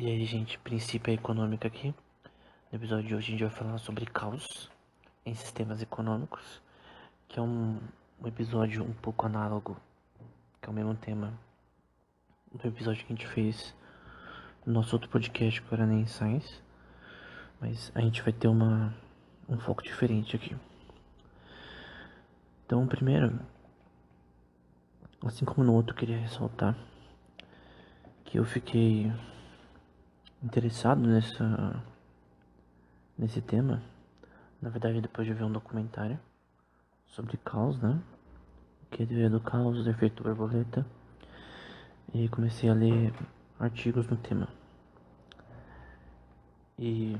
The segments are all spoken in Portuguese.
E aí, gente, princípio econômico aqui. No episódio de hoje a gente vai falar sobre caos em sistemas econômicos, que é um episódio um pouco análogo, que é o mesmo tema do episódio que a gente fez no nosso outro podcast, que era nem Science, mas a gente vai ter um foco diferente aqui. Então, primeiro, assim como no outro, eu queria ressaltar que eu fiquei interessado nesse tema, na verdade, depois de ver um documentário sobre caos, né? Que é teoria do caos, do efeito borboleta, e comecei a ler artigos no tema. E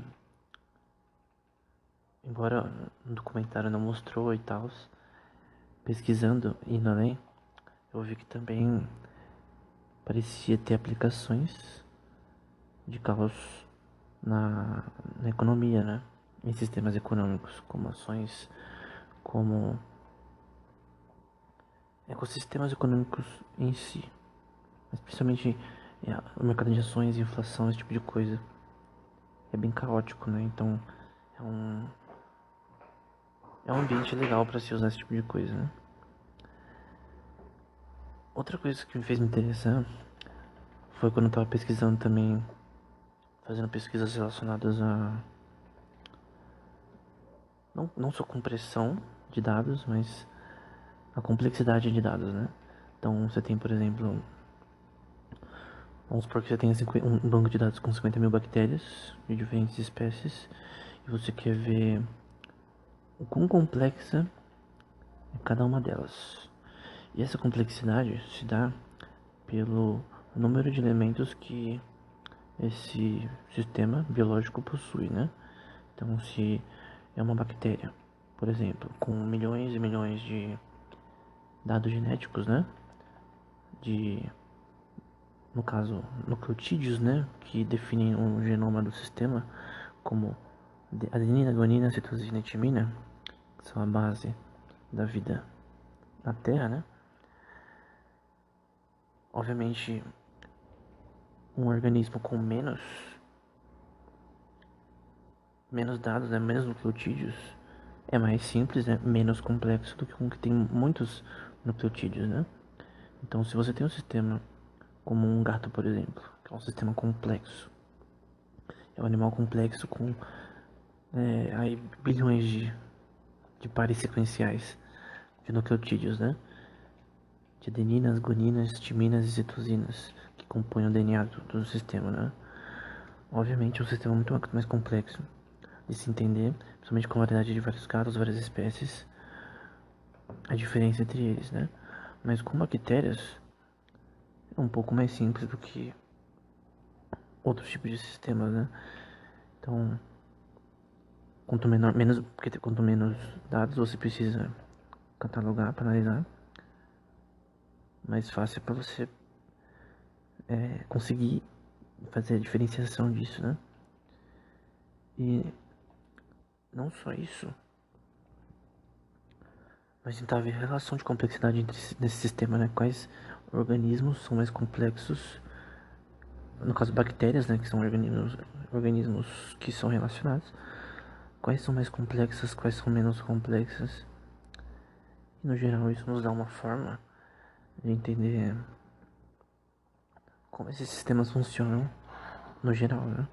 embora no documentário não mostrou e tal, pesquisando e indo além, eu vi que também parecia ter aplicações de caos na economia, né? Em sistemas econômicos, como ações, como ecossistemas econômicos em si, mas principalmente o mercado de ações, inflação, esse tipo de coisa. É bem caótico, né? Então é um ambiente legal para se usar esse tipo de coisa, né? Outra coisa que me fez me interessar foi quando eu tava pesquisando também, fazendo pesquisas relacionadas a não só compressão de dados, mas a complexidade de dados, né? Então você tem, por exemplo, vamos supor que você tenha um banco de dados com 50 mil bactérias de diferentes espécies e você quer ver o quão complexa é cada uma delas. E essa complexidade se dá pelo número de elementos que esse sistema biológico possui, né? Então, se é uma bactéria, por exemplo, com milhões e milhões de dados genéticos, né? De, no caso, nucleotídeos, né? Que definem o genoma do sistema, como adenina, guanina, citosina e timina, que são a base da vida na Terra, né? Obviamente, um organismo com menos dados, né, menos nucleotídeos, é mais simples, né, menos complexo do que um que tem muitos nucleotídeos, né? Então, se você tem um sistema como um gato, por exemplo, que é um sistema complexo, é um animal complexo com aí bilhões de pares sequenciais de nucleotídeos, né? De adeninas, guaninas, timinas e citosinas que compõem o DNA do sistema, né? Obviamente, é um sistema muito mais complexo de se entender, principalmente com a variedade de vários gatos, várias espécies, a diferença entre eles, né? Mas com bactérias é um pouco mais simples do que outros tipos de sistemas, né? Então, quanto menos dados você precisa catalogar para analisar, mais fácil é para você conseguir fazer a diferenciação disso, né? E não só isso, mas tentar ver a relação de complexidade nesse sistema, né? Quais organismos são mais complexos, no caso bactérias, né? Que são organismos que são relacionados. Quais são mais complexas, quais são menos complexas. E no geral isso nos dá uma forma de entender como esses sistemas funcionam no geral, né?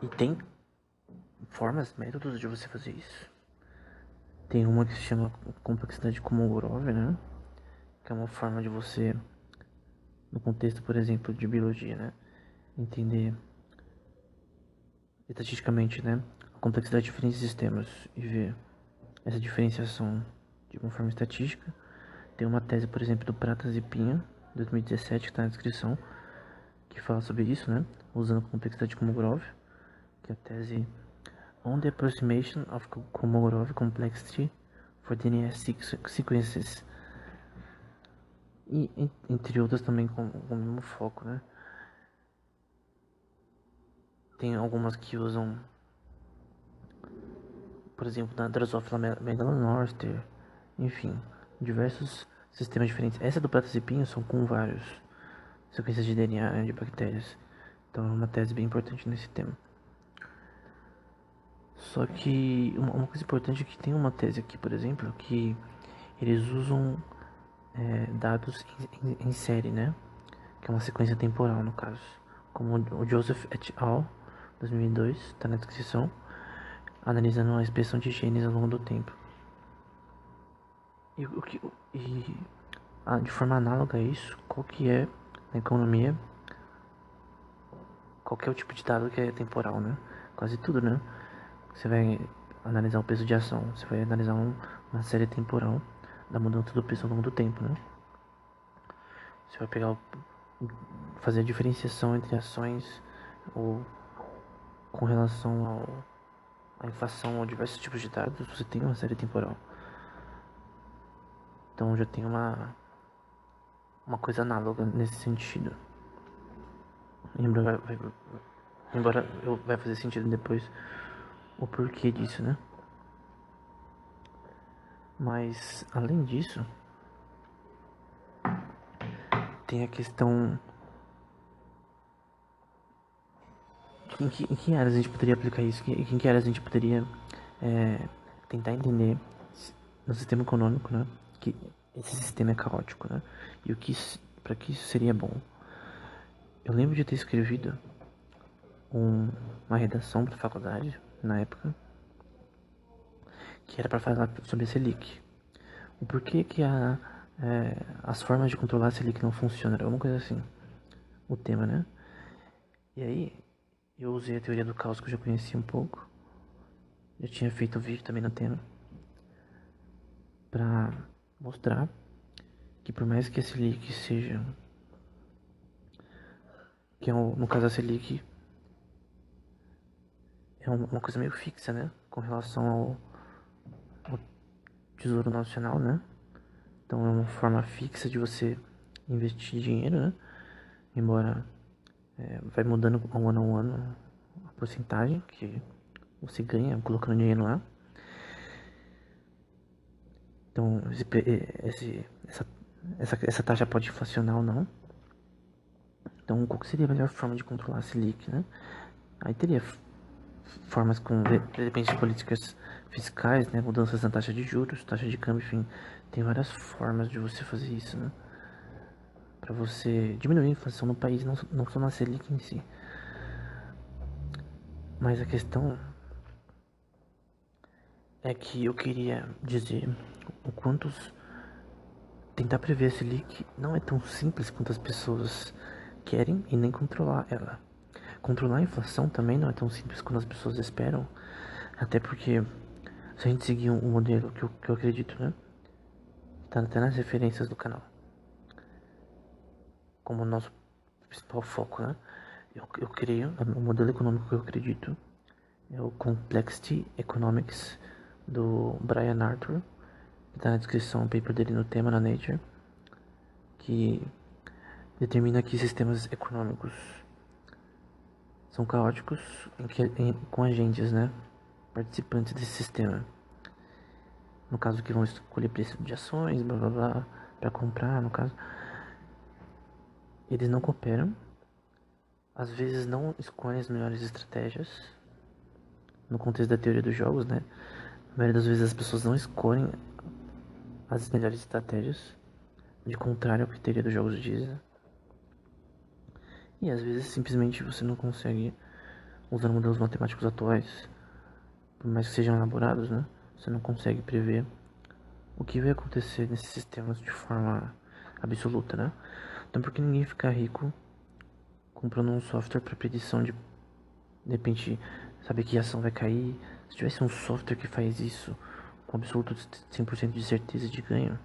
E tem formas, métodos de você fazer isso. Tem uma que se chama complexidade Kolmogorov, né? Que é uma forma de você, no contexto, por exemplo, de biologia, né? Entender estatisticamente, né? A complexidade de diferentes sistemas e ver essa diferenciação de uma forma estatística. Tem uma tese, por exemplo, do Pratas e Pinha, 2017, que está na descrição, que fala sobre isso, né? Usando a complexidade Kolmogorov, que é a tese On the Approximation of Kolmogorov Complexity for DNA Sequences. E entre outras também com o mesmo foco, né? Tem algumas que usam, por exemplo, da Drosophila melanogaster, enfim, diversos sistemas diferentes. Essa do Pratas e Pinho são com vários sequências de DNA, né, de bactérias. Então é uma tese bem importante nesse tema. Só que uma coisa importante é que tem uma tese aqui, por exemplo, que eles usam dados em série, né? Que é uma sequência temporal, no caso. Como o Joseph et al., 2002, está na descrição, analisando a expressão de genes ao longo do tempo. De forma análoga a isso, qual que é, na economia, qual que é o tipo de dado que é temporal, né? Quase tudo, né? Você vai analisar o peso de ação, você vai analisar uma série temporal da mudança do preço ao longo do tempo, né? Você vai pegar fazer a diferenciação entre ações ou com relação à inflação ou diversos tipos de dados, você tem uma série temporal. Então já tem uma coisa análoga nesse sentido. Embora vai fazer sentido depois o porquê disso, né? Mas além disso, tem a questão em que áreas a gente poderia aplicar isso, em que áreas a gente poderia tentar entender no sistema econômico, né, que esse sistema é caótico, né, e para que isso seria bom. Eu lembro de ter escrevido uma redação para a faculdade na época que era para falar sobre a Selic, o porquê que as formas de controlar a Selic não funcionam, era alguma coisa assim, o tema, né? E aí eu usei a teoria do caos que eu já conhecia um pouco, já tinha feito um vídeo também no tema, para mostrar que por mais que a Selic seja, que é no caso a Selic é uma coisa meio fixa, né, com relação ao Tesouro Nacional, né, então é uma forma fixa de você investir dinheiro, né, embora vai mudando ao ano a porcentagem que você ganha colocando dinheiro lá. Então essa taxa pode inflacionar ou não. Então qual seria a melhor forma de controlar a Selic, né? Aí teria formas com, de repente, políticas fiscais, né? Mudanças na taxa de juros, taxa de câmbio, enfim. Tem várias formas de você fazer isso, né? Para você diminuir a inflação no país, não só na Selic em si. Mas a questão é que eu queria dizer o quanto tentar prever a Selic não é tão simples quanto as pessoas querem e nem controlar ela. Controlar a inflação também não é tão simples quanto as pessoas esperam, até porque se a gente seguir um modelo que eu acredito, né? Tá até nas referências do canal, como nosso principal foco, né? Eu creio, o modelo econômico que eu acredito é o Complexity Economics do Brian Arthur, que tá na descrição o paper dele no tema na Nature, que determina que sistemas econômicos são caóticos com agentes, né? Participantes desse sistema. No caso que vão escolher preço de ações, blá blá blá, para comprar, no caso. Eles não cooperam, às vezes não escolhem as melhores estratégias, no contexto da teoria dos jogos, né? A maioria das vezes as pessoas não escolhem as melhores estratégias, de contrário ao que a teoria dos jogos diz, né? E às vezes simplesmente você não consegue, usando modelos matemáticos atuais, por mais que sejam elaborados, né? Você não consegue prever o que vai acontecer nesses sistemas de forma absoluta, né? Então por que ninguém ficar rico comprando um software para predição de repente saber que a ação vai cair? Se tivesse um software que faz isso com absoluto 100% de certeza de ganho,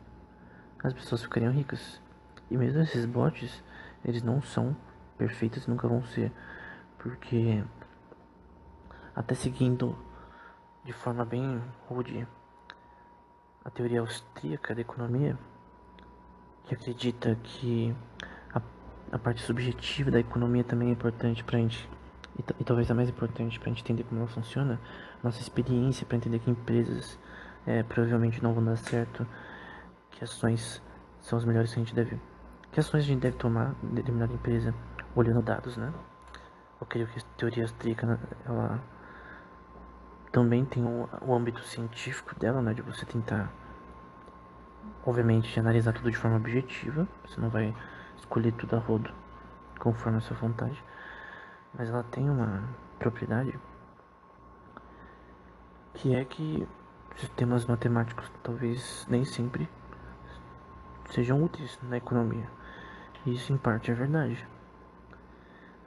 as pessoas ficariam ricas. E mesmo esses bots, eles não são perfeitos, nunca vão ser, porque até seguindo de forma bem rude a teoria austríaca da economia, que acredita que a parte subjetiva da economia também é importante pra gente, e talvez a mais importante pra gente entender como ela funciona, nossa experiência pra entender que empresas provavelmente não vão dar certo, que ações são as melhores que a gente deve tomar em determinada empresa, olhando dados, né? eu creio que a teoria austríaca, né, ela também tem o âmbito científico dela, né, de você tentar, obviamente, analisar tudo de forma objetiva. Você não vai escolher tudo a rodo conforme a sua vontade, mas ela tem uma propriedade que é que sistemas matemáticos talvez nem sempre sejam úteis na economia. E isso em parte é verdade.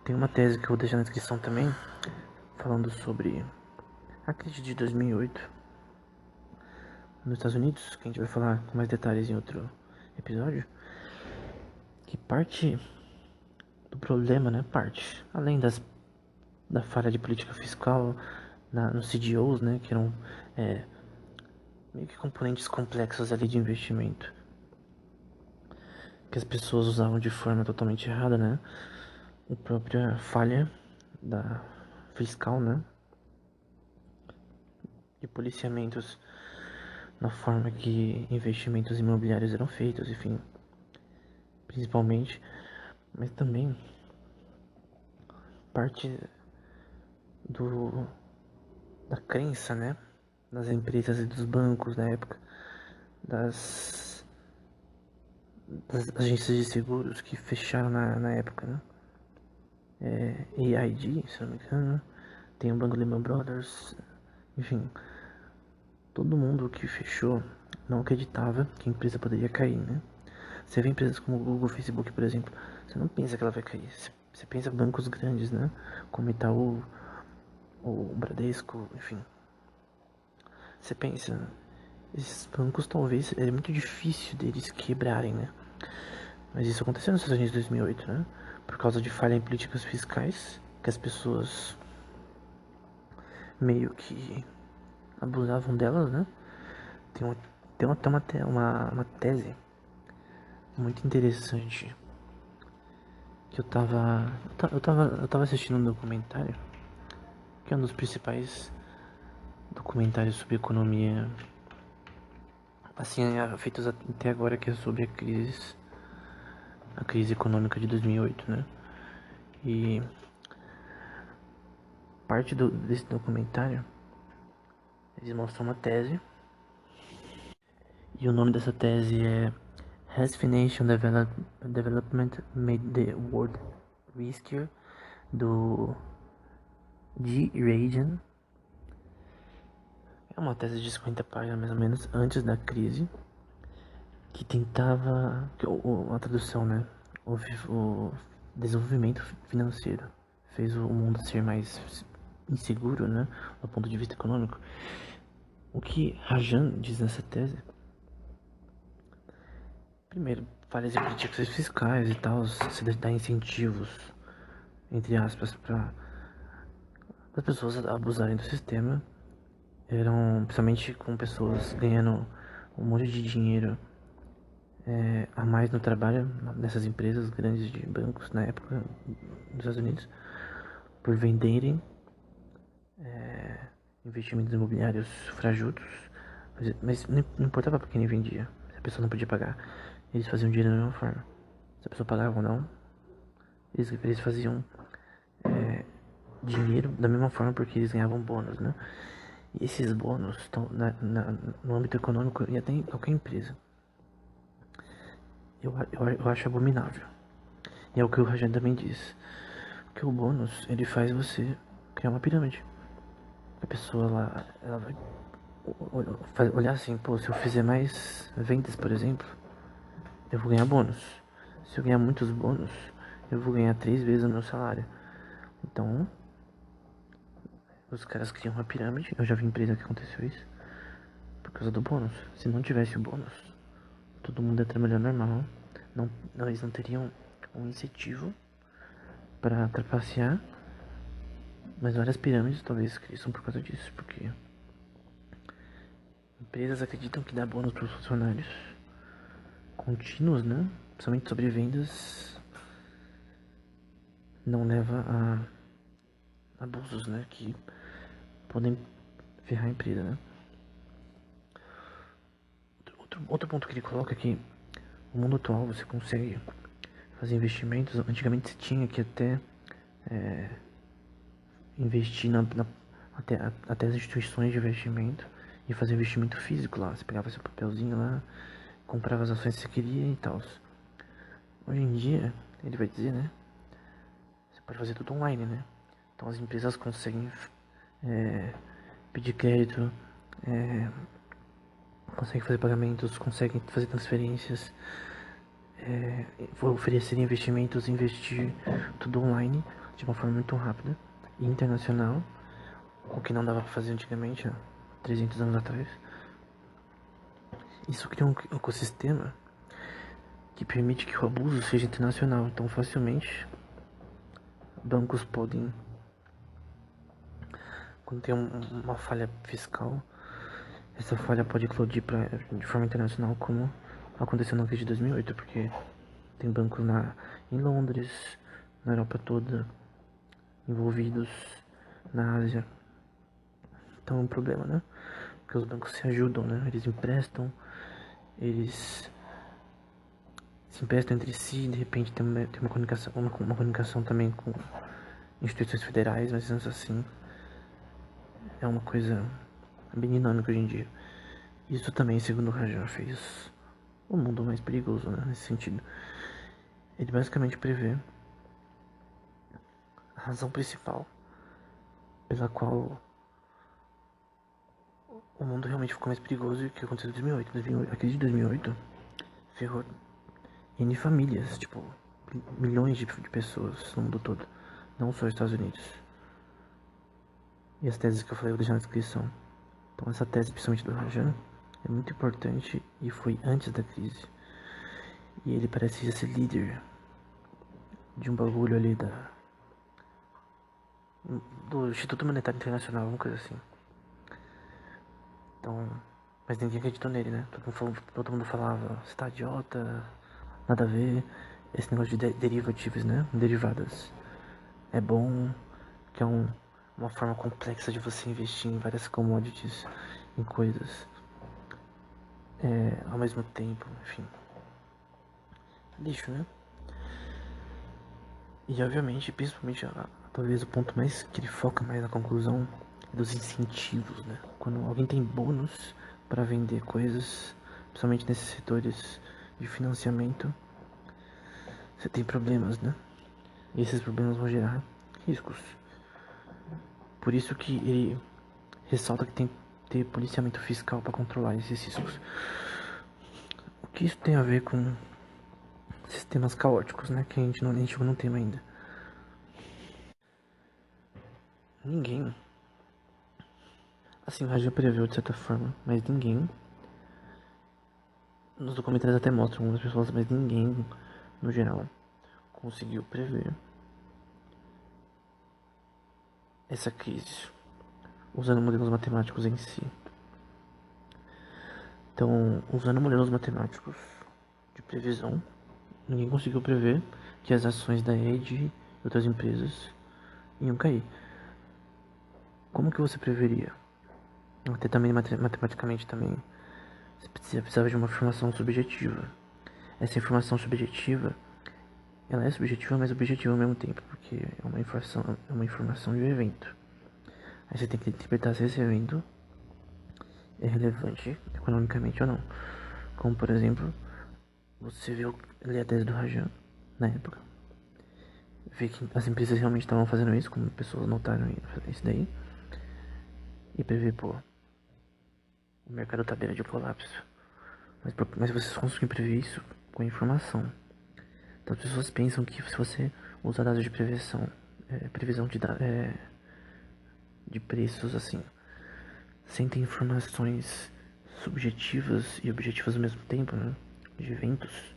Tem uma tese que eu vou deixar na descrição também, falando sobre a crise de 2008 nos Estados Unidos, que a gente vai falar com mais detalhes em outro episódio, que parte do problema, né, parte, além da falha de política fiscal nos CDOs, né, que eram meio que componentes complexos ali de investimento, que as pessoas usavam de forma totalmente errada, né, a própria falha da fiscal, né, de policiamentos na forma que investimentos imobiliários eram feitos, enfim, principalmente, mas também parte do da crença, né, das empresas e dos bancos na época, das, das agências de seguros que fecharam na época, né, AIG, se não me engano, tem o Banco Lehman Brothers, enfim, todo mundo que fechou não acreditava que a empresa poderia cair, né. Você vê empresas como o Google, Facebook, por exemplo, você não pensa que ela vai cair. Você pensa em bancos grandes, né? Como Itaú, o Bradesco, enfim. Você pensa, esses bancos talvez é muito difícil deles quebrarem, né? Mas isso aconteceu nos Estados Unidos em 2008, né? Por causa de falha em políticas fiscais, que as pessoas meio que abusavam delas, né? Tem até uma tese muito interessante que eu tava assistindo um documentário, que é um dos principais documentários sobre economia, assim, feitos até agora, que é sobre a crise econômica de 2008, né? E parte desse documentário, eles mostram uma tese, e o nome dessa tese é Has Financial Development Made the World Riskier, do G. Reagan. É uma tese de 50 páginas, mais ou menos, antes da crise, que tentava, a tradução, né, o desenvolvimento financeiro fez o mundo ser mais inseguro, né, do ponto de vista econômico. O que Rajan diz nessa tese, primeiro, falhas em políticas fiscais e tal, se dá incentivos, entre aspas, para as pessoas abusarem do sistema, eram principalmente com pessoas ganhando um monte de dinheiro a mais no trabalho nessas empresas grandes de bancos na época nos Estados Unidos, por venderem investimentos imobiliários frajutos, mas não importava para quem ele vendia, se a pessoa não podia pagar, eles faziam dinheiro da mesma forma. Se a pessoa pagava ou não, eles faziam dinheiro da mesma forma porque eles ganhavam bônus, né? E esses bônus estão no âmbito econômico e até em qualquer empresa. Eu acho abominável. E é o que o Rajan também diz. Que o bônus, ele faz você criar uma pirâmide. A pessoa lá, ela vai olhar assim, pô, se eu fizer mais vendas, por exemplo, eu vou ganhar bônus. Se eu ganhar muitos bônus, eu vou ganhar 3 vezes o meu salário. Então, os caras criam uma pirâmide. Eu já vi empresa que aconteceu isso por causa do bônus. Se não tivesse o bônus, todo mundo ia trabalhar normal. Não, eles não teriam um incentivo para trapacear. Mas várias pirâmides talvez cresçam por causa disso, porque empresas acreditam que dá bônus para os funcionários contínuos, né? Principalmente sobre vendas, não leva a abusos, né? Que podem ferrar a empresa, né? Outro ponto que ele coloca é que no mundo atual você consegue fazer investimentos. Antigamente você tinha que até investir até as instituições de investimento e fazer investimento físico lá. Você pegava seu papelzinho lá, comprava as ações que você queria e tal. Hoje em dia, ele vai dizer, né? Você pode fazer tudo online, né? Então as empresas conseguem pedir crédito, conseguem fazer pagamentos, conseguem fazer transferências, oferecer investimentos, investir tudo online de uma forma muito rápida e internacional, o que não dava para fazer antigamente, há 300 anos atrás. Isso cria um ecossistema que permite que o abuso seja internacional. Então, facilmente, bancos podem, quando tem uma falha fiscal, essa falha pode eclodir de forma internacional, como aconteceu na crise de 2008, porque tem bancos em Londres, na Europa toda, envolvidos, na Ásia. Então é um problema, né? Porque os bancos se ajudam, né? Eles emprestam, eles se emprestam entre si, de repente tem uma comunicação também com instituições federais, mas antes assim é uma coisa bem dinâmica hoje em dia. Isso também, segundo o Rajan, fez o mundo mais perigoso, né, nesse sentido. Ele basicamente prevê a razão principal pela qual o mundo realmente ficou mais perigoso e o que aconteceu em 2008. A crise de 2008 ferrou N famílias, tipo, milhões de pessoas no mundo todo, não só os Estados Unidos. E as teses que eu falei eu vou deixar na descrição. Então essa tese, principalmente do Rajan, é muito importante e foi antes da crise. E ele parece ser líder de um bagulho ali do Instituto Monetário Internacional, alguma coisa assim. Então, mas ninguém acreditou nele, né? Todo mundo falava, você tá idiota, nada a ver. Esse negócio de derivativos, né? Derivadas. É bom, que é uma forma complexa de você investir em várias commodities, em coisas. Ao mesmo tempo, enfim. Lixo, né? E obviamente, principalmente, talvez o ponto mais que ele foca mais na conclusão é dos incentivos, né? Quando alguém tem bônus para vender coisas, principalmente nesses setores de financiamento, você tem problemas, né? E esses problemas vão gerar riscos. Por isso que ele ressalta que tem que ter policiamento fiscal para controlar esses riscos. O que isso tem a ver com sistemas caóticos, né? Que a gente não tem ainda. Ninguém, assim, o já preveu de certa forma, mas ninguém, nos documentários até mostram algumas pessoas, mas ninguém, no geral, conseguiu prever essa crise usando modelos matemáticos em si. Então, usando modelos matemáticos de previsão, ninguém conseguiu prever que as ações da Ed e outras empresas iam cair. Como que você preveria? Até também matematicamente também, você precisava de uma informação subjetiva. Essa informação subjetiva, ela é subjetiva, mas objetiva ao mesmo tempo, porque é uma informação de um evento. Aí você tem que interpretar se esse evento é relevante economicamente ou não. Como, por exemplo, você lê a tese do Rajan na época, vê que as empresas realmente estavam fazendo isso, como pessoas notaram isso daí, e prevê, pô, o mercado tá à beira de colapso. Mas vocês conseguem prever isso com informação. Então as pessoas pensam que se você usar dados de previsão de preços assim, sem ter informações subjetivas e objetivas ao mesmo tempo, né? De eventos.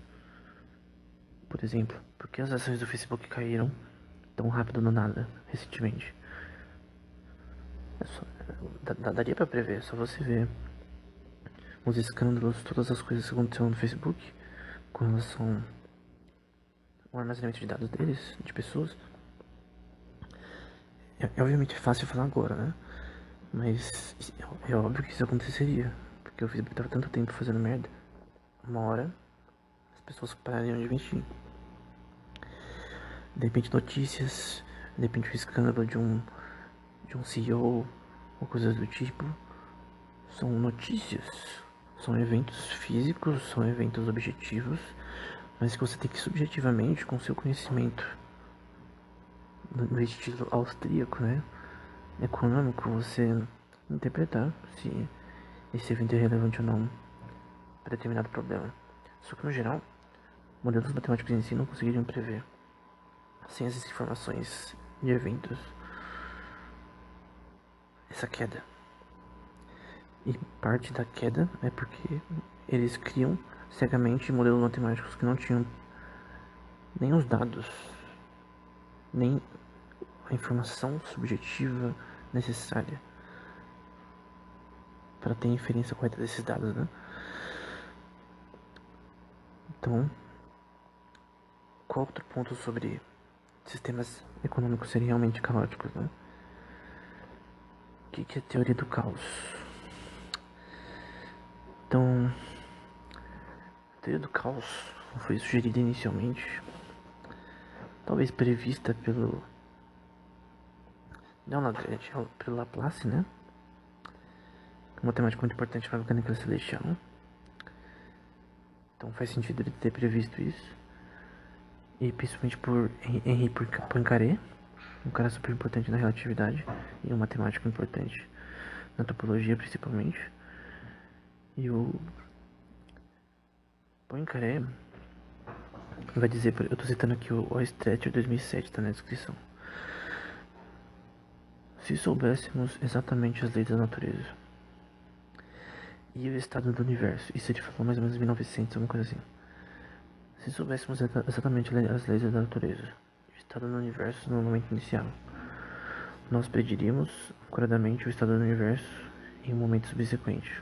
Por exemplo, por que as ações do Facebook caíram tão rápido do nada recentemente? Daria pra prever, só você ver os escândalos, todas as coisas que aconteceram no Facebook com relação ao armazenamento de dados deles, de pessoas. Obviamente é fácil falar agora, né? Mas é óbvio que isso aconteceria. Porque o Facebook tava tanto tempo fazendo merda. Uma hora as pessoas parariam de investir. De repente notícias, de repente o escândalo de um CEO ou coisas do tipo, são notícias, são eventos físicos, são eventos objetivos, mas que você tem que subjetivamente, com seu conhecimento no estilo austríaco, né, econômico, você interpretar se esse evento é relevante ou não para determinado problema. Só que no geral, modelos matemáticos em si não conseguiriam prever, sem essas informações de eventos, essa queda. E parte da queda é porque eles criam cegamente modelos matemáticos que não tinham nem os dados, nem a informação subjetiva necessária para ter a inferência correta desses dados, né? Então, qual outro ponto sobre sistemas econômicos serem realmente caóticos, né? O que é a teoria do caos? Então, a teoria do caos foi sugerida inicialmente, talvez prevista pelo pelo Laplace, né? Um matemático muito importante para a mecânica celestial. Então faz sentido ele ter previsto isso. E principalmente por Henri Poincaré, um cara super importante na relatividade e um matemático importante na topologia principalmente. E o Poincaré vai dizer, eu tô citando aqui o Oestrecher 2007, tá na descrição. Se soubéssemos exatamente as leis da natureza e o estado do universo, isso ele falou mais ou menos em 1900, alguma coisa assim. Se soubéssemos exatamente as leis da natureza e o estado do universo no momento inicial, nós prediríamos acuradamente o estado do universo em um momento subsequente.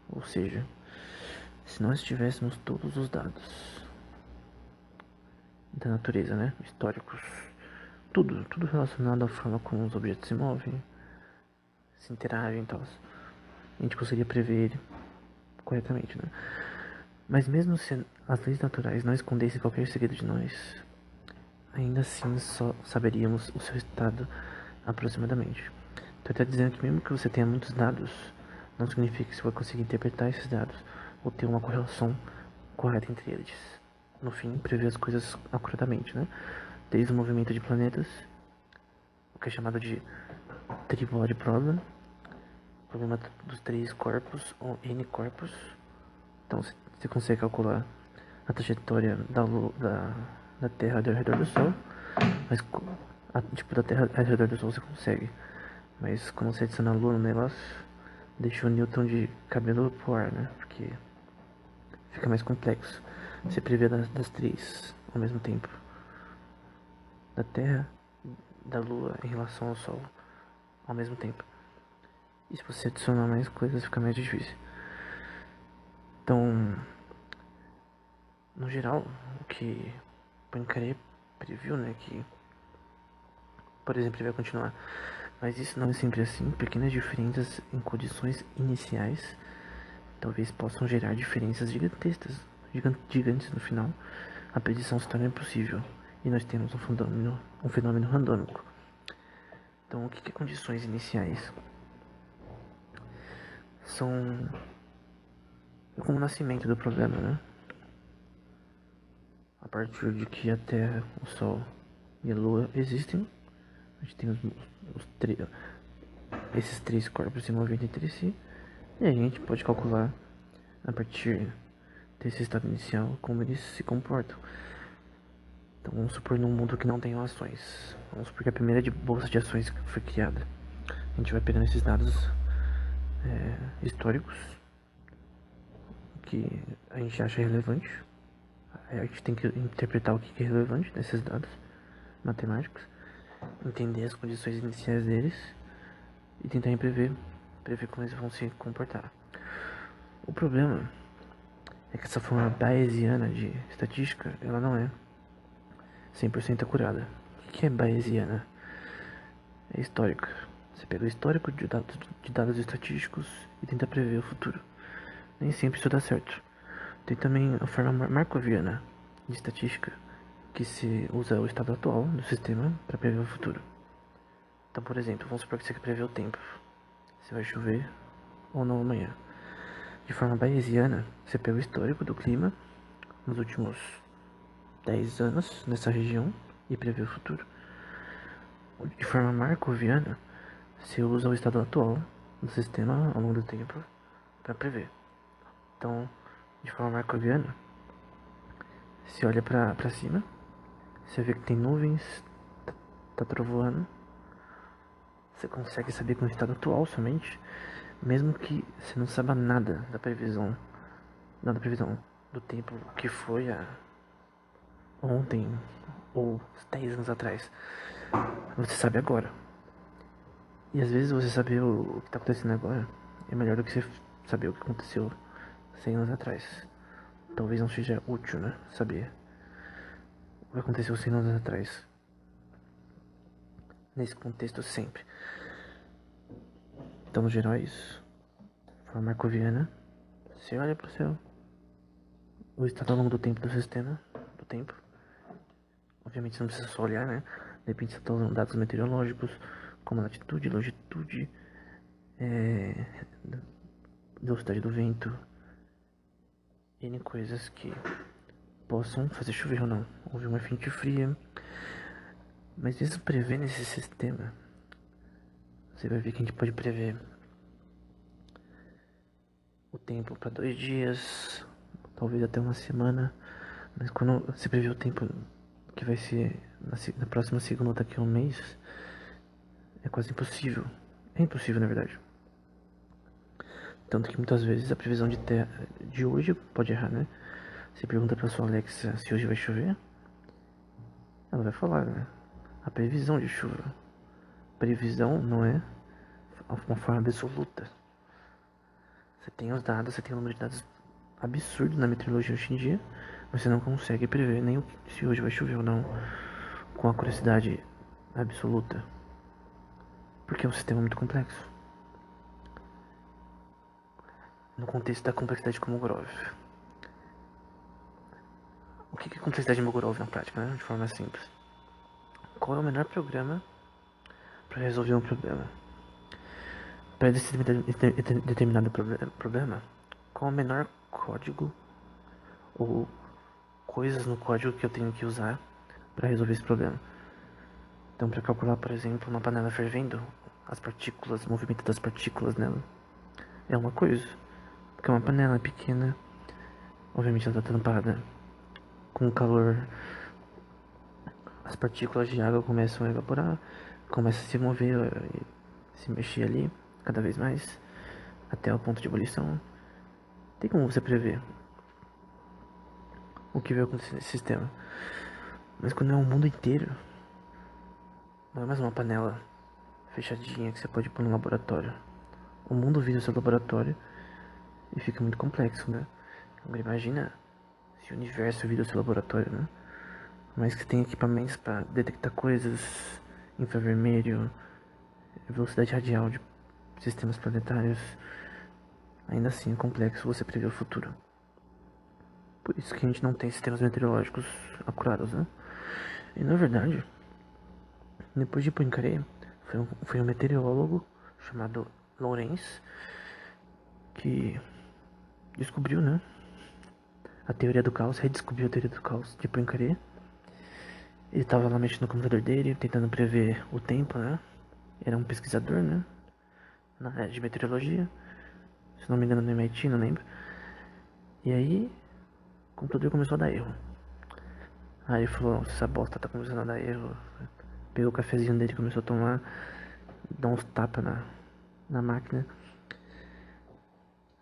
Ou seja, se nós tivéssemos todos os dados da natureza, né, históricos, tudo relacionado à forma como os objetos se movem, se interagem e tal, a gente conseguiria prever ele corretamente, né? Mas mesmo se as leis naturais não escondessem qualquer segredo de nós, ainda assim só saberíamos o seu estado aproximadamente. Então ele está dizendo que mesmo que você tenha muitos dados, não significa que você vai conseguir interpretar esses dados ou ter uma correlação correta entre eles. No fim, prever as coisas acuradamente, né? Desde o movimento de planetas, o que é chamado de Tripod Problem, problema dos três corpos ou N corpos. Então você consegue calcular a trajetória da Terra ao redor do Sol, mas tipo da Terra ao redor do Sol você consegue, mas quando você adiciona a Lua no negócio, deixa o Newton de cabelo pro ar, né? Porque fica mais complexo. Você prevê das três ao mesmo tempo, da Terra, da Lua em relação ao Sol ao mesmo tempo. E se você adicionar mais coisas, fica mais difícil. Então, no geral, o que Poincaré previu, né, que, por exemplo, ele vai continuar. Mas isso não é sempre assim. Pequenas diferenças em condições iniciais talvez possam gerar diferenças gigantes no final. A predição se torna impossível e nós temos um fenômeno randômico. Então, o que é condições iniciais? São como o nascimento do problema, né? A partir de que a Terra, o Sol e a Lua existem, a gente tem esses três corpos se movendo entre si, e a gente pode calcular a partir desse estado inicial como eles se comportam. Então vamos supor num mundo que não tem ações. Vamos supor que a primeira bolsa de ações foi criada. A gente vai pegando esses dados históricos que a gente acha relevante. A gente tem que interpretar o que é relevante nesses dados matemáticos, entender as condições iniciais deles e tentar prever como eles vão se comportar. O problema é que essa forma bayesiana de estatística, ela não é 100% acurada. O que é bayesiana? É histórica. Você pega o histórico de dados estatísticos e tenta prever o futuro. Nem sempre isso dá certo. Tem também a forma markoviana de estatística, que se usa o estado atual do sistema para prever o futuro. Então, por exemplo, vamos supor que você quer prever o tempo. Se vai chover ou não amanhã. De forma bayesiana, você pega o histórico do clima nos últimos 10 anos nessa região e prevê o futuro. De forma markoviana, você usa o estado atual do sistema ao longo do tempo para prever. Então, de forma markoviana, você olha para cima, você vê que tem nuvens, tá trovoando, você consegue saber com o estado atual somente, mesmo que você não saiba nada da previsão do tempo que foi ontem ou 10 anos atrás. Você sabe agora. E às vezes você saber o que está acontecendo agora é melhor do que você saber o que aconteceu 100 anos atrás. Talvez não seja útil, né? Saber o que aconteceu 100 anos atrás. Nesse contexto sempre. Então, no geral é isso. De forma markoviana, você olha para o céu, o estado ao longo do tempo do sistema, do tempo. Obviamente você não precisa só olhar, né? De repente você está usando dados meteorológicos, como latitude, longitude, velocidade do vento, N coisas que possam fazer chover ou não. Houve uma frente fria. Mas mesmo prevendo esse sistema, você vai ver que a gente pode prever o tempo para 2 dias, talvez até uma semana. Mas quando você prevê o tempo que vai ser na próxima segunda ou daqui a um mês, é quase impossível. É impossível, na verdade. Tanto que muitas vezes a previsão de hoje pode errar, né? Você pergunta pra sua Alexa se hoje vai chover, ela vai falar, né? A previsão de chuva. Previsão não é uma forma absoluta. Você tem os dados, você tem um número de dados absurdo na meteorologia hoje em dia, mas você não consegue prever nem se hoje vai chover ou não com a curiosidade absoluta. Porque é um sistema muito complexo. No contexto da complexidade de Kolmogorov. O que é complexidade de Kolmogorov na prática, né? De forma simples. Qual é o menor programa para resolver um problema? Para esse determinado problema, qual é o menor código ou coisas no código que eu tenho que usar para resolver esse problema? Então, para calcular, por exemplo, uma panela fervendo, as partículas, o movimento das partículas nela é uma coisa. Porque é uma panela pequena, obviamente ela está tampada com calor, as partículas de água começam a evaporar, começam a se mover e se mexer ali cada vez mais até o ponto de ebulição. Tem como você prever o que vai acontecer nesse sistema. Mas quando é um mundo inteiro, não é mais uma panela fechadinha que você pode pôr no laboratório. O mundo vira o seu laboratório e fica muito complexo, né? Agora imagina se o universo vira o seu laboratório, né? Mas que tem equipamentos para detectar coisas, infravermelho, velocidade radial de sistemas planetários. Ainda assim é complexo você prever o futuro. Por isso que a gente não tem sistemas meteorológicos acurados, né? E na verdade, depois de Poincaré, foi um meteorólogo chamado Lorentz que descobriu, né? A teoria do caos, redescobriu a teoria do caos de Poincaré. Ele estava lá mexendo no computador dele, tentando prever o tempo, né? Era um pesquisador, né? Na área de meteorologia. Se não me engano, no MIT, não lembro. E aí, o computador começou a dar erro. Aí ele falou, essa bosta tá começando a dar erro. Pegou o cafezinho dele e começou a tomar, dar uns tapas na máquina.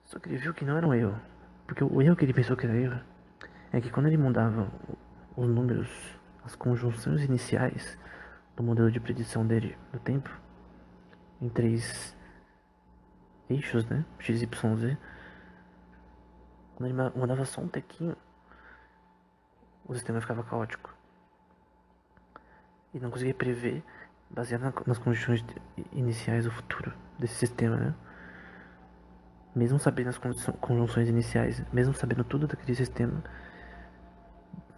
Só que ele viu que não era um erro. Porque o erro que ele pensou que era erro é que quando ele mudava os números, as conjunções iniciais do modelo de predição dele do tempo, em 3 eixos, né? X, Y, Z. Quando ele mudava só um tequinho, o sistema ficava caótico. E não conseguia prever, baseado nas condições iniciais do futuro desse sistema, né? Mesmo sabendo as conjunções iniciais, mesmo sabendo tudo daquele sistema,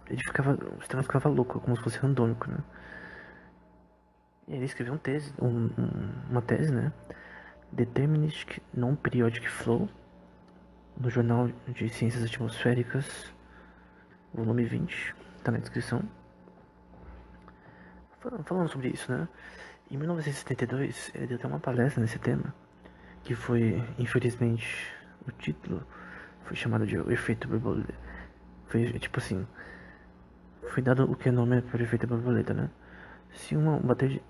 o sistema ficava louco, como se fosse randômico, né? E ele escreveu uma tese, né? Deterministic Non-Periodic Flow, no Jornal de Ciências Atmosféricas, volume 20, tá na descrição. Falando sobre isso, né? Em 1972, ele deu até uma palestra nesse tema, que foi, infelizmente, o título foi chamado de O Efeito Borboleta. Foi tipo assim, foi dado o que é nome para o efeito borboleta, né? Se o bater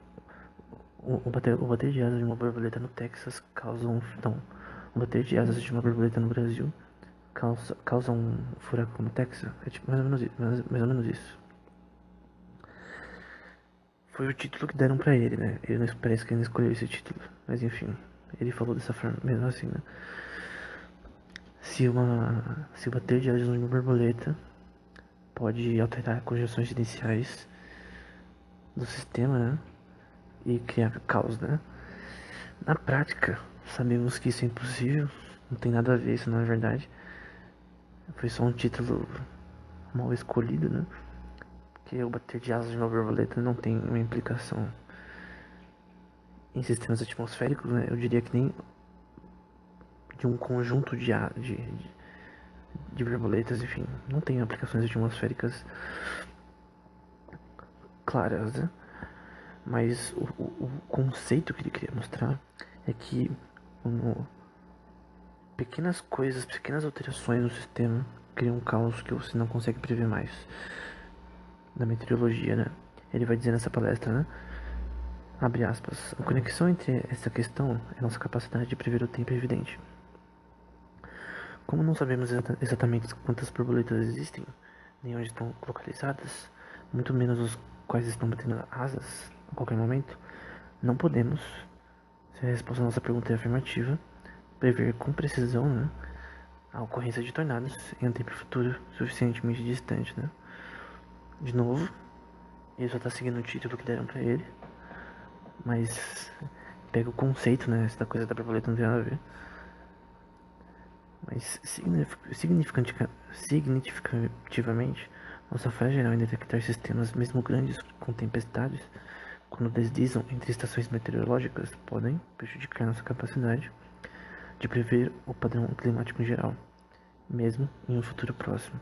de asas de uma borboleta no Texas causa não, o bater de asas de uma borboleta no Brasil causa um furacão no Texas, é tipo mais ou menos isso. Foi o título que deram pra ele, né? Ele não, parece que ele não escolheu esse título, mas enfim, ele falou dessa forma, mesmo assim, né? Se o bater de asas de uma borboleta pode alterar conjunções iniciais do sistema, né? E criar caos, né? Na prática, sabemos que isso é impossível, não tem nada a ver, isso não é verdade. Foi só um título mal escolhido, né? Porque o bater de asas de uma borboleta não tem uma implicação em sistemas atmosféricos, né? Eu diria que nem de um conjunto de borboletas, enfim, não tem aplicações atmosféricas claras, né? Mas o conceito que ele queria mostrar é que pequenas coisas, pequenas alterações no sistema criam um caos que você não consegue prever mais. Da meteorologia, né? Ele vai dizer nessa palestra, né? Abre aspas. A conexão entre essa questão e nossa capacidade de prever o tempo é evidente. Como não sabemos exatamente quantas borboletas existem, nem onde estão localizadas, muito menos os quais estão batendo asas a qualquer momento, não podemos, se a resposta à nossa pergunta é afirmativa, prever com precisão, né, a ocorrência de tornados em um tempo futuro suficientemente distante, né? De novo, ele só está seguindo o título que deram para ele, mas pega o conceito, né? Essa coisa da borboleta não tem nada a ver. Mas significativamente, nossa falha geral em detectar sistemas mesmo grandes com tempestades, quando deslizam entre estações meteorológicas, podem prejudicar nossa capacidade de prever o padrão climático em geral, mesmo em um futuro próximo.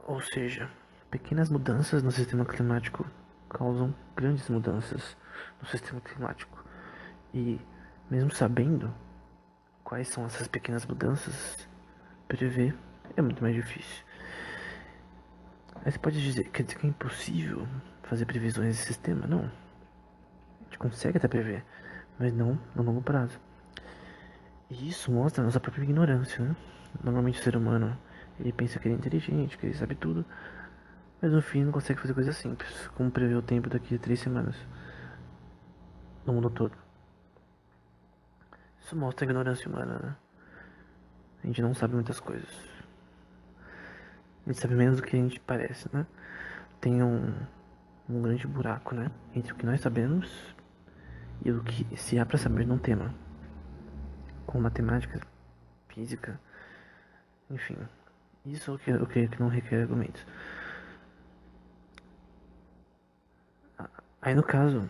Ou seja, pequenas mudanças no sistema climático causam grandes mudanças no sistema climático. E, mesmo sabendo quais são essas pequenas mudanças, prever é muito mais difícil. Aí você pode dizer, quer dizer que é impossível fazer previsões desse sistema? Não. A gente consegue até prever, mas não no longo prazo. E isso mostra a nossa própria ignorância, né? Normalmente o ser humano, ele pensa que ele é inteligente, que ele sabe tudo, mas no fim não consegue fazer coisas simples, como prever o tempo daqui a 3 semanas, no mundo todo. Isso mostra a ignorância humana, né? A gente não sabe muitas coisas. A gente sabe menos do que a gente parece, né? Tem um grande buraco, né? Entre o que nós sabemos e o que se há para saber num tema, como matemática, física, enfim. Isso eu creio que não requer argumentos. Aí no caso,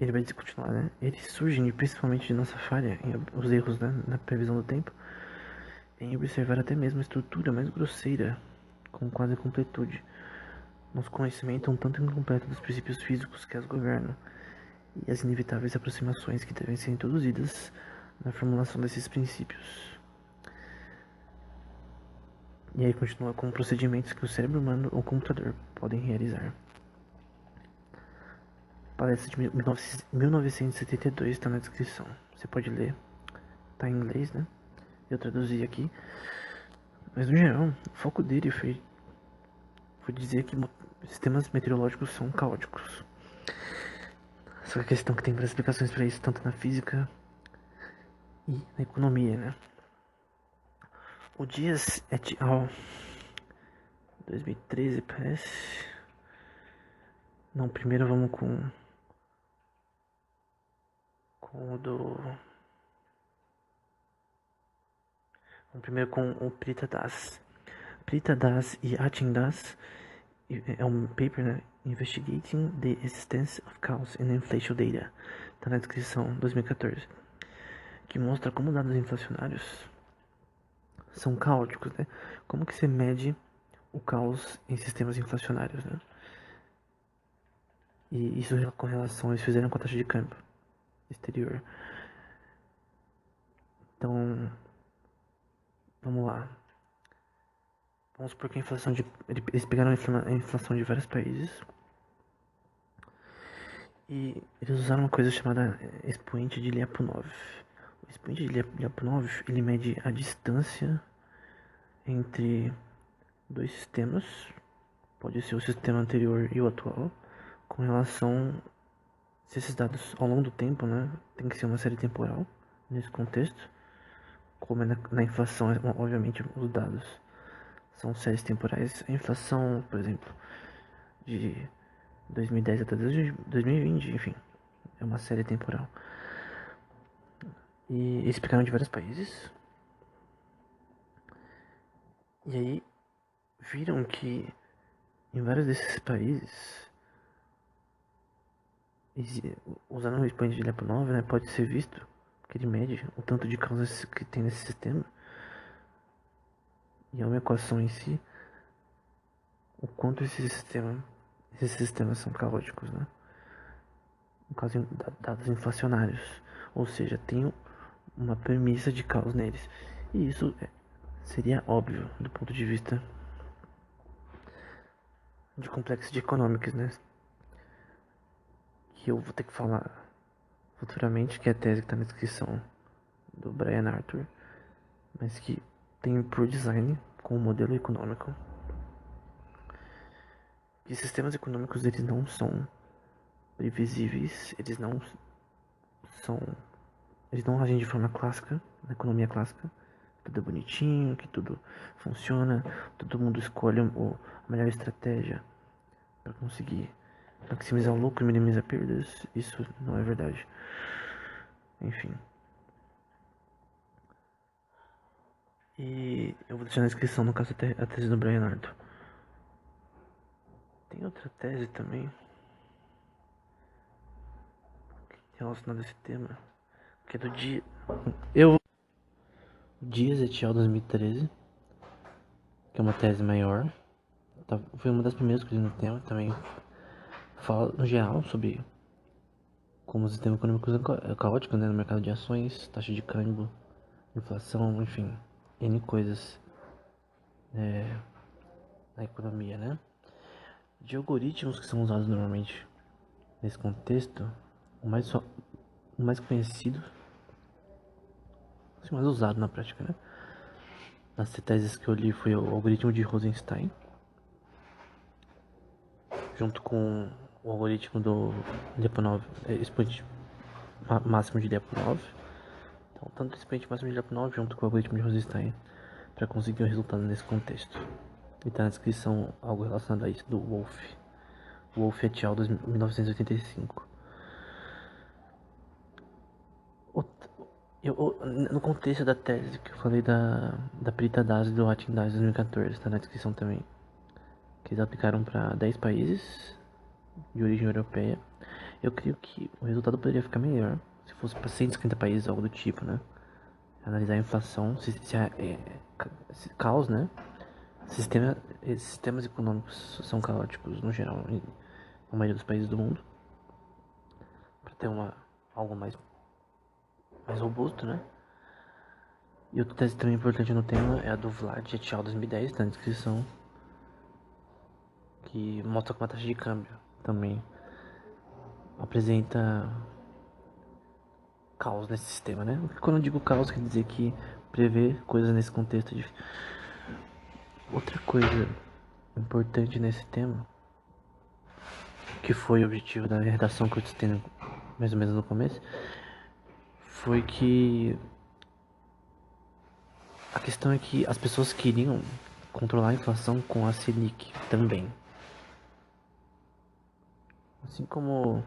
ele vai continuar, né? Eles surgem principalmente de nossa falha, os erros, né? Na previsão do tempo, em observar até mesmo a estrutura mais grosseira, com quase completude. Nosso conhecimento é um tanto incompleto dos princípios físicos que as governam e as inevitáveis aproximações que devem ser introduzidas na formulação desses princípios. E aí continua com procedimentos que o cérebro humano ou o computador podem realizar. Palestra de 1972 está na descrição. Você pode ler. Está em inglês, né? Eu traduzi aqui. Mas no geral, o foco dele foi dizer que sistemas meteorológicos são caóticos. Só que a questão é que tem várias explicações para isso, tanto na física e na economia, né? O Dias et al. 2013 parece. Não, primeiro vamos com o do. Vamos primeiro com o Prita Das. Prita Das e Atin Das, é um paper, né? Investigating the Existence of Chaos in Inflation Data. Tá na descrição, 2014. Que mostra como dados inflacionários são caóticos, né? Como que você mede o caos em sistemas inflacionários, né? E isso com relação, eles fizeram com a taxa de câmbio exterior. Então, vamos lá. Vamos supor que a inflação de... Eles pegaram a inflação de vários países e eles usaram uma coisa chamada expoente de Lyapunov. O expoente de Lyapunov, ele mede a distância entre dois sistemas, pode ser o sistema anterior e o atual, com relação se esses dados ao longo do tempo, né, tem que ser uma série temporal nesse contexto, como é na inflação, obviamente os dados são séries temporais. A inflação, por exemplo, de 2010 até 2020, enfim, é uma série temporal. E eles pegaram de vários países. E aí viram que em vários desses países, usando o expoente de Lyapunov, né, pode ser visto que ele mede o tanto de causas que tem nesse sistema. E é uma equação em si, o quanto esses sistemas são caóticos, né? No caso, dados inflacionários. Ou seja, tem uma premissa de caos neles. E isso seria óbvio do ponto de vista de complexity economics, né? Que eu vou ter que falar futuramente, que é a tese que está na descrição do Brian Arthur, mas que tem por design com o modelo econômico que sistemas econômicos eles não são previsíveis, são eles não agem de forma clássica, na economia clássica, tudo é bonitinho, que tudo funciona, todo mundo escolhe a melhor estratégia para conseguir maximizar o lucro e minimizar perdas. Isso não é verdade. Enfim. E eu vou deixar na descrição, no caso, a tese do Brian Arthur. Tem outra tese também relacionada a esse tema, que é do Dias et al. 2013, que é uma tese maior. Foi uma das primeiras que eu li no tema. Também fala no geral sobre como o sistema econômico é caótico, né, no mercado de ações, taxa de câmbio, inflação, enfim, N coisas na economia, né? De algoritmos que são usados normalmente nesse contexto, o mais conhecido, o mais usado na prática, né? Nas teses que eu li foi o algoritmo de Rosenstein, junto com o algoritmo do Lyapunov, expoente máximo de Lyapunov. Então, tanto o expoente máximo de Lyapunov junto com o algoritmo de Rosenstein para conseguir um resultado nesse contexto. E tá na descrição algo relacionado a isso do Wolff et al. 1985. No contexto da tese que eu falei da Prita Das e do Hatin Das 2014, tá na descrição também. Que eles aplicaram para 10 países de origem europeia. Eu creio que o resultado poderia ficar melhor se fosse para 150 países, algo do tipo, né? Analisar a inflação, se caos, né? Sistemas econômicos são caóticos no geral, na maioria dos países do mundo. Para ter algo mais robusto, né? E outra tese também importante no tema é a do Vlad et al. 2010, tá na descrição, que mostra como a taxa de câmbio também apresenta caos nesse sistema, né? Quando eu digo caos, quer dizer que prevê coisas nesse contexto. Outra coisa importante nesse tema, que foi o objetivo da redação que eu citei mais ou menos no começo, foi que a questão é que as pessoas queriam controlar a inflação com a Selic também. Assim como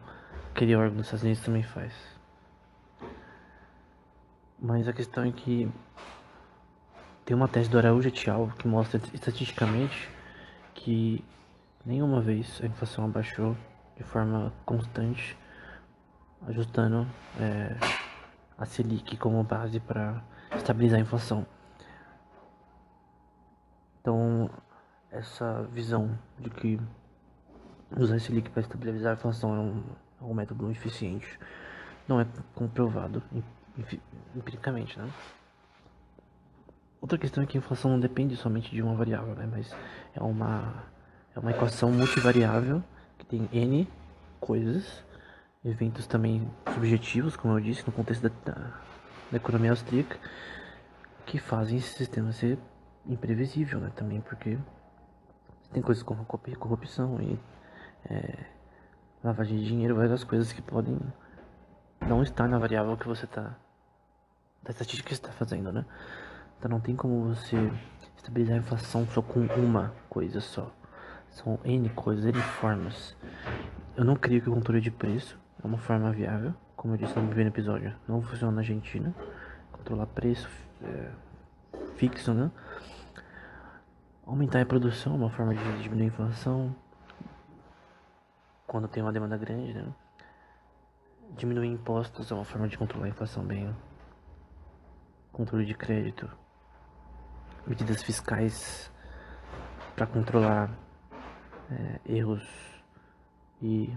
aquele órgão dos Estados Unidos também faz. Mas a questão é que tem uma tese do Araújo et al. Que mostra estatisticamente que nenhuma vez a inflação abaixou de forma constante, ajustando a Selic como base para estabilizar a inflação. Então, essa visão de que usar a Selic para estabilizar a inflação é um método eficiente não é comprovado empiricamente, né? Outra questão é que a inflação não depende somente de uma variável, né? Mas é uma equação multivariável que tem N coisas, eventos também subjetivos, como eu disse, no contexto da economia austríaca, que fazem esse sistema ser imprevisível, né? Também porque tem coisas como corrupção e lavagem de dinheiro, várias coisas que podem não estar na variável que você está, da estatística que você está fazendo, né? Então não tem como você estabilizar a inflação só com uma coisa só. São N coisas, N formas. Eu não creio que o controle de preço é uma forma viável. Como eu disse no primeiro episódio, não funciona na Argentina. Controlar preço fixo, né? Aumentar a produção é uma forma de diminuir a inflação. Quando tem uma demanda grande, né? Diminuir impostos é uma forma de controlar a inflação bem. Controle de crédito. Medidas fiscais para controlar erros e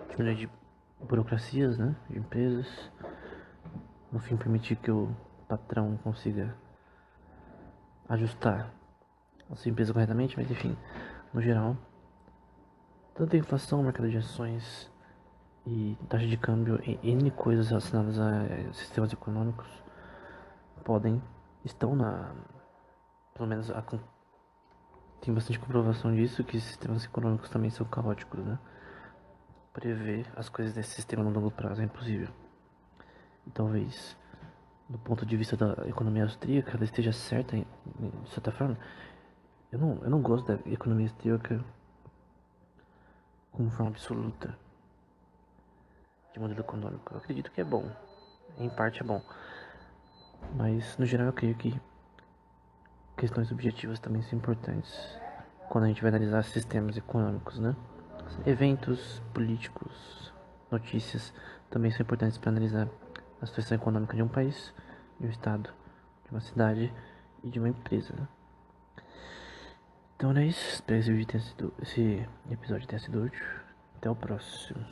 diminuir de burocracias, né, de empresas, no fim permitir que o patrão consiga ajustar a sua empresa corretamente, mas enfim, no geral, tanto a inflação, mercado de ações e taxa de câmbio e N coisas relacionadas a sistemas econômicos estão pelo menos tem bastante comprovação disso, que sistemas econômicos também são caóticos, né? Prever as coisas desse sistema no longo prazo é impossível. E talvez, do ponto de vista da economia austríaca, ela esteja certa, de certa forma. Eu não gosto da economia austríaca como forma absoluta de modelo econômico. Eu acredito que é bom, em parte é bom. Mas, no geral, eu creio que questões subjetivas também são importantes quando a gente vai analisar sistemas econômicos, né? Eventos políticos, notícias também são importantes para analisar a situação econômica de um país, de um estado, de uma cidade e de uma empresa, né? Então é isso. Espero que esse episódio tenha sido útil. Até o próximo.